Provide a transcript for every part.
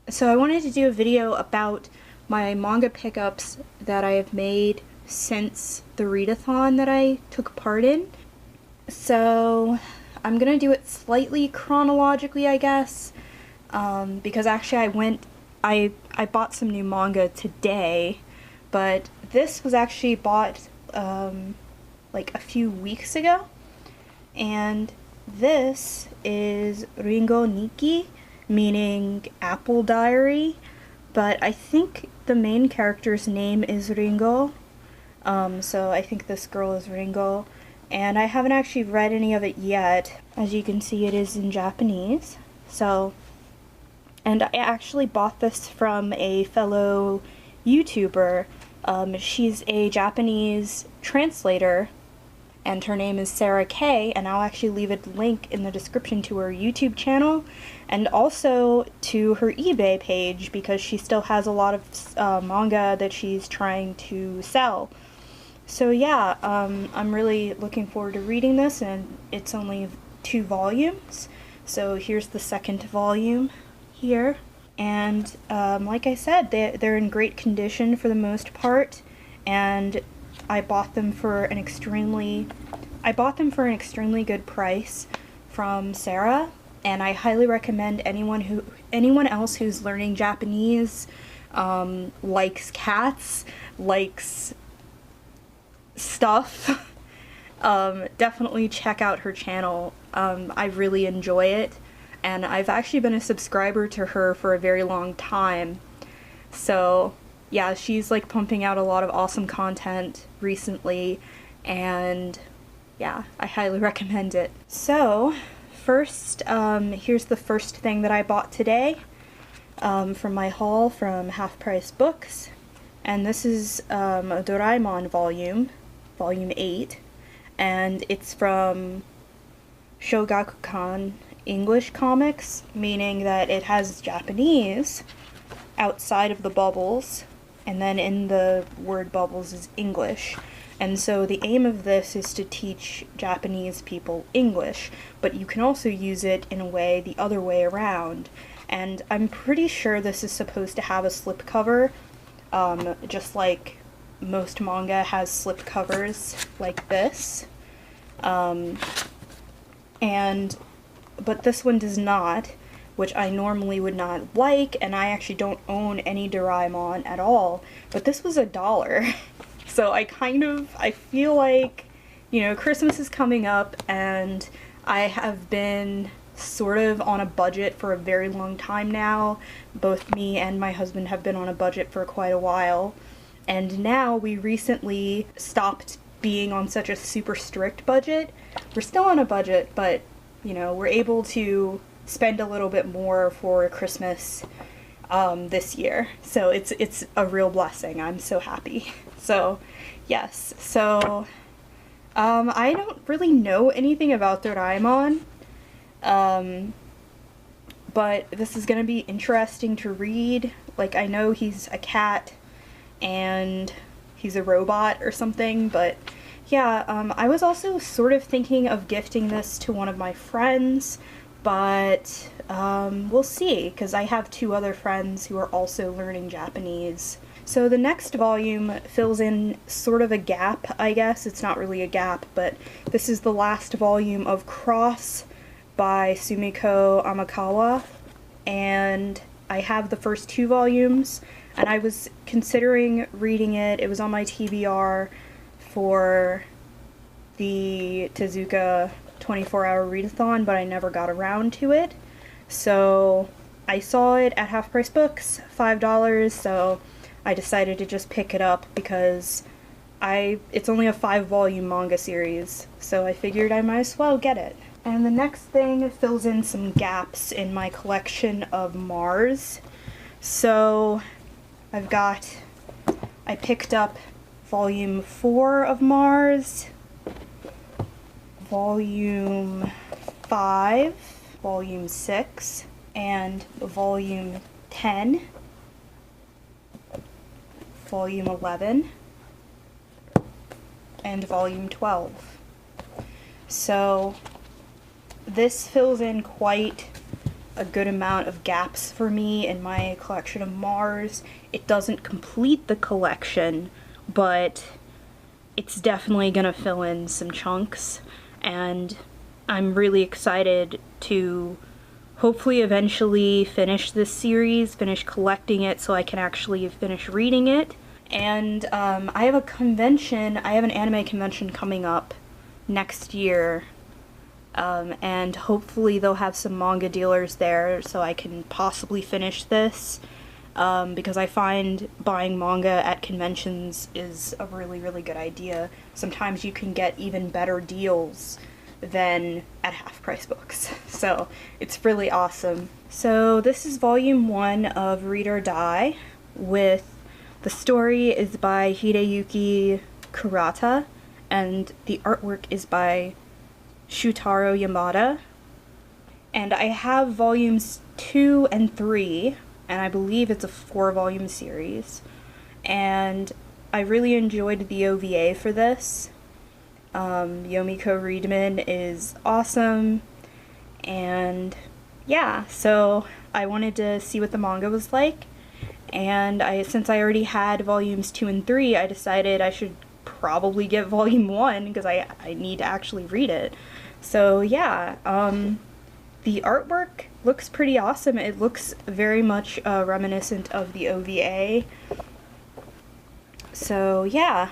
So I wanted to do a video about my manga pickups that I have made since the readathon that I took part in. So I'm gonna do it slightly chronologically, I guess, because actually I bought some new manga today, but this was actually bought like a few weeks ago, and this is Ringo Nikki, meaning Apple Diary, but I think the main character's name is Ringo, so I think this girl is Ringo, and I haven't actually read any of it yet. As you can see, it is in Japanese, so, and I actually bought this from a fellow YouTuber. She's a Japanese translator, and her name is Sarah Kay, and I'll actually leave a link in the description to her YouTube channel and also to her eBay page, because she still has a lot of manga that she's trying to sell. So yeah, I'm really looking forward to reading this, and it's only 2 volumes, so here's the second volume here. And like I said, they're in great condition for the most part, and I bought them for an extremely good price from Sarah, and I highly recommend anyone else who's learning Japanese, likes cats, likes stuff, definitely check out her channel. I really enjoy it, and I've actually been a subscriber to her for a very long time. So yeah, she's like pumping out a lot of awesome content recently, and yeah, I highly recommend it. So first, here's the first thing that I bought today from my haul from Half Price Books, and this is a Doraemon volume 8, and it's from Shogakukan English Comics, meaning that it has Japanese outside of the bubbles, and then in the word bubbles is English. And so the aim of this is to teach Japanese people English, but you can also use it in a way the other way around. And I'm pretty sure this is supposed to have a slipcover, just like most manga has slipcovers like this. But this one does not, which I normally would not like, and I actually don't own any Doraemon at all, but this was $1. So I feel like, you know, Christmas is coming up, and I have been sort of on a budget for a very long time now. Both me and my husband have been on a budget for quite a while, and now we recently stopped being on such a super strict budget. We're still on a budget, but, you know, we're able to spend a little bit more for Christmas this year, so it's a real blessing. I'm so happy. So yes, so I don't really know anything about Doraemon, but this is gonna be interesting to read. Like, I know he's a cat and he's a robot or something, but yeah, I was also sort of thinking of gifting this to one of my friends, but we'll see, because I have 2 other friends who are also learning Japanese. So the next volume fills in sort of a gap, I guess. It's not really a gap, but this is the last volume of Cross by Sumiko Amakawa, and I have the first 2 volumes, and I was considering reading it. It was on my TBR for the Tezuka 24-hour readathon, but I never got around to it. So I saw it at Half Price Books, $5, so I decided to just pick it up because it's only a 5-volume manga series, so I figured I might as well get it. And the next thing fills in some gaps in my collection of Mars. So I picked up volume 4 of Mars, volume 5, volume 6, and volume 10, volume 11, and volume 12. So this fills in quite a good amount of gaps for me in my collection of Mars. It doesn't complete the collection, but it's definitely gonna fill in some chunks, and I'm really excited to hopefully eventually finish this series, finish collecting it so I can actually finish reading it. And I have an anime convention coming up next year, and hopefully they'll have some manga dealers there so I can possibly finish this, because I find buying manga at conventions is a really, really good idea. Sometimes you can get even better deals than at half-price books, so it's really awesome. So this is volume 1 of Read or Die. The story is by Hideyuki Kurata, and the artwork is by Shutaro Yamada. And I have volumes 2 and 3, and I believe it's a 4-volume series. And I really enjoyed the OVA for this. Yomiko Reedman is awesome, and yeah, so I wanted to see what the manga was like, and since I already had volumes 2 and 3, I decided I should probably get volume 1 because I need to actually read it. So yeah, the artwork looks pretty awesome. It looks very much reminiscent of the OVA. So yeah.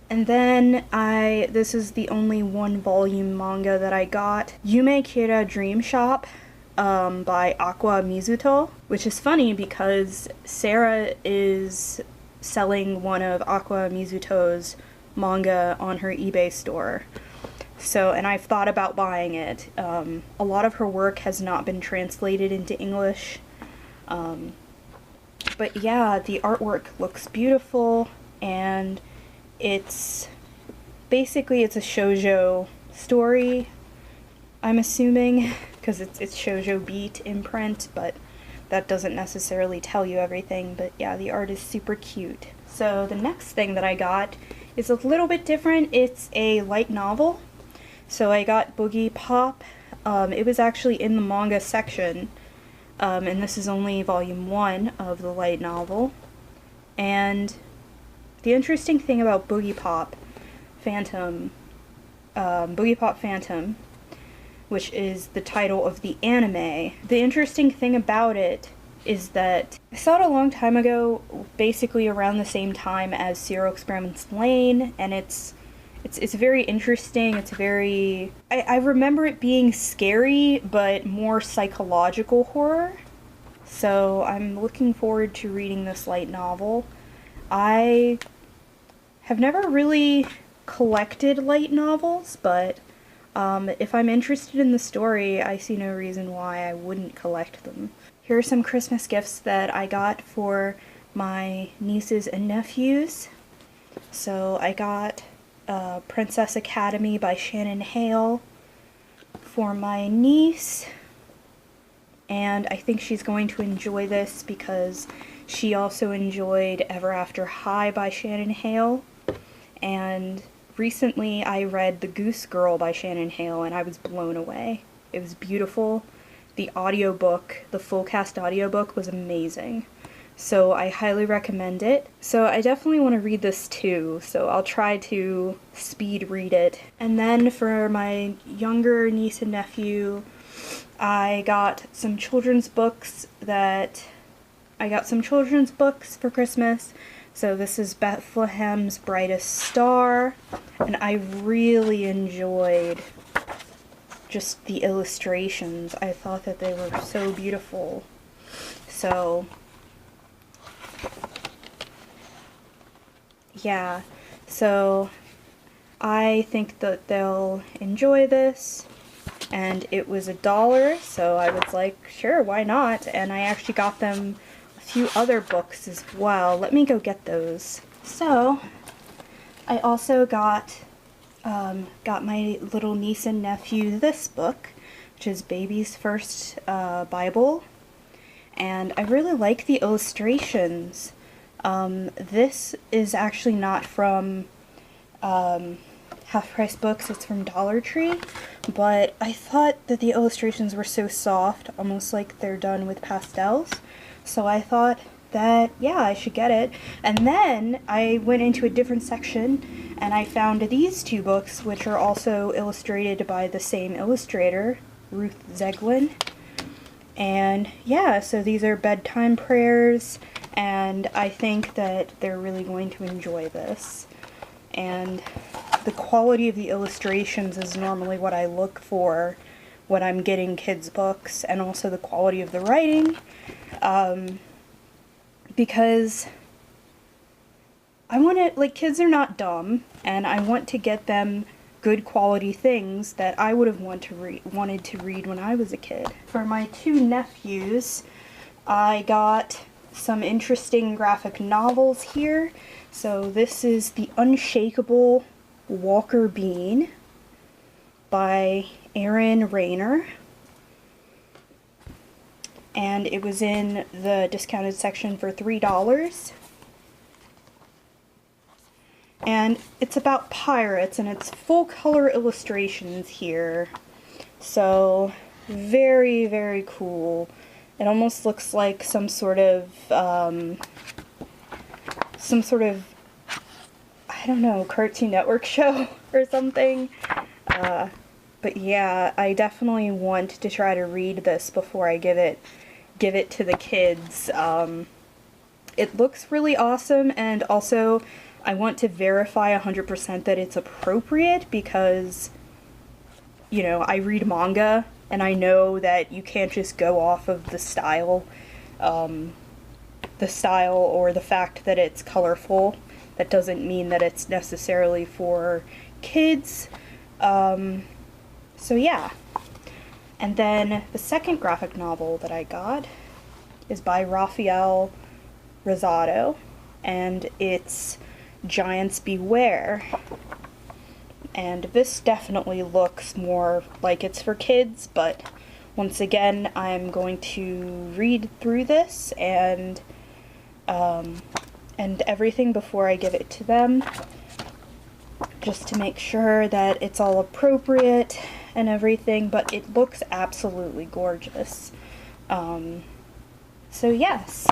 And then this is the only 1-volume manga that I got. Yume Kira Dream Shop by Aqua Mizuto, which is funny because Sarah is selling one of Aqua Mizuto's manga on her eBay store. So, and I've thought about buying it. A lot of her work has not been translated into English. But yeah, the artwork looks beautiful, and it's a shoujo story, I'm assuming, because it's shoujo beat imprint, but that doesn't necessarily tell you everything. But yeah, the art is super cute. So the next thing that I got is a little bit different. It's a light novel. So I got Boogie Pop. It was actually in the manga section, and this is only volume 1 of the light novel. And the interesting thing about Boogie Pop Phantom, which is the title of the anime, the interesting thing about it is that I saw it a long time ago, basically around the same time as Serial Experiments Lain, and it's very interesting. It's very... I remember it being scary, but more psychological horror. So I'm looking forward to reading this light novel. I have never really collected light novels, but if I'm interested in the story, I see no reason why I wouldn't collect them. Here are some Christmas gifts that I got for my nieces and nephews. So I got Princess Academy by Shannon Hale for my niece, and I think she's going to enjoy this because she also enjoyed Ever After High by Shannon Hale. And recently I read The Goose Girl by Shannon Hale, and I was blown away. It was beautiful. The audiobook, the full cast audiobook, was amazing. So I highly recommend it. So I definitely want to read this too, so I'll try to speed read it. And then for my younger niece and nephew, I got some children's books for Christmas. So this is Bethlehem's Brightest Star, and I really enjoyed just the illustrations. I thought that they were so beautiful. So yeah, so I think that they'll enjoy this, and it was $1, so I was like, sure, why not? And I actually got them a few other books as well. Let me go get those. So I also got my little niece and nephew this book, which is Baby's First Bible, and I really like the illustrations. This is actually not from half-price books. It's from Dollar Tree, but I thought that the illustrations were so soft, almost like they're done with pastels, so I thought that, yeah, I should get it. And then I went into a different section and I found these two books, which are also illustrated by the same illustrator, Ruth Zeglin. And yeah, so these are bedtime prayers, and I think that they're really going to enjoy this. And the quality of the illustrations is normally what I look for when I'm getting kids' books, and also the quality of the writing. Because I want to, like, kids are not dumb, and I want to get them good quality things that I would have wanted to read when I was a kid. For my two nephews, I got some interesting graphic novels here. So this is The Unshakable Walker Bean by Erin Rayner. And it was in the discounted section for $3. And it's about pirates, and it's full color illustrations here. So very, very cool. It almost looks like some sort of, I don't know, Cartoon Network show or something. But yeah, I definitely want to try to read this before I give it to the kids. It looks really awesome, and also I want to verify 100% that it's appropriate, because, you know, I read manga and I know that you can't just go off of the style or the fact that it's colorful. That doesn't mean that it's necessarily for kids. So yeah. And then the second graphic novel that I got is by Raphael Rosado, and it's Giants Beware. And this definitely looks more like it's for kids, but once again, I'm going to read through this and everything before I give it to them, just to make sure that it's all appropriate and everything, but it looks absolutely gorgeous. So yes,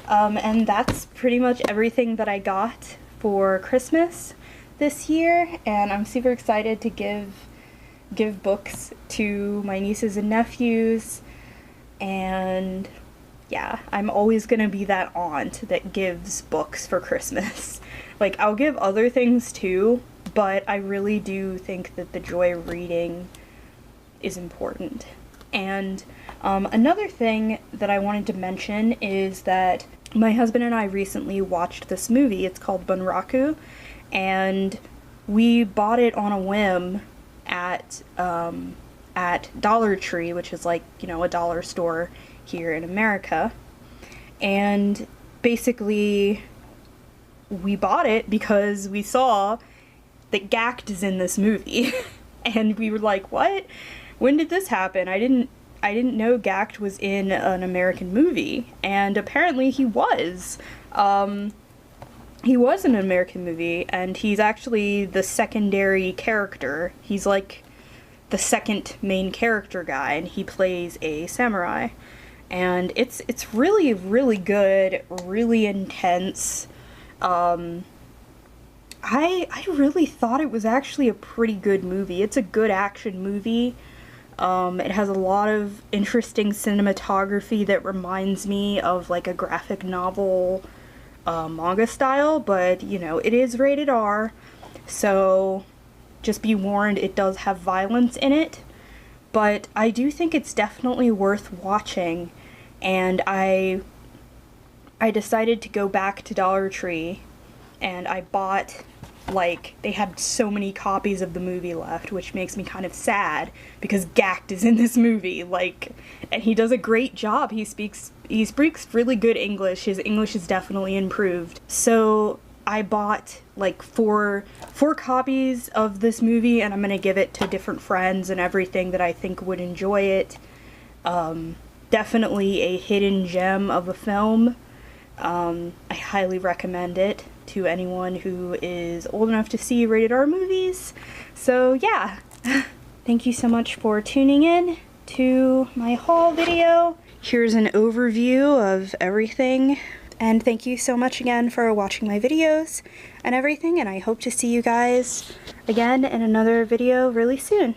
and that's pretty much everything that I got for Christmas this year, and I'm super excited to give books to my nieces and nephews. And yeah, I'm always gonna be that aunt that gives books for Christmas. Like, I'll give other things too, but I really do think that the joy of reading is important. And another thing that I wanted to mention is that my husband and I recently watched this movie. It's called Bunraku, and we bought it on a whim at Dollar Tree, which is like, you know, a dollar store here in America. And basically we bought it because we saw that Gackt is in this movie. And we were like, what? When did this happen? I didn't know Gackt was in an American movie, and apparently he was. He was in an American movie, and he's actually the secondary character. He's like the second main character guy, and he plays a samurai. And it's really, really good, really intense. I really thought it was actually a pretty good movie. It's a good action movie. It has a lot of interesting cinematography that reminds me of like a graphic novel manga style, but you know, it is rated R, so just be warned, it does have violence in it. But I do think it's definitely worth watching, and I decided to go back to Dollar Tree, and I bought, like, they had so many copies of the movie left, which makes me kind of sad, because Gackt is in this movie, like, and he does a great job. He speaks really good English. His English is definitely improved. So I bought like four copies of this movie, and I'm gonna give it to different friends and everything that I think would enjoy it. Definitely a hidden gem of a film. I highly recommend it to anyone who is old enough to see rated R movies. So yeah, thank you so much for tuning in to my haul video. Here's an overview of everything. And thank you so much again for watching my videos and everything, and I hope to see you guys again in another video really soon.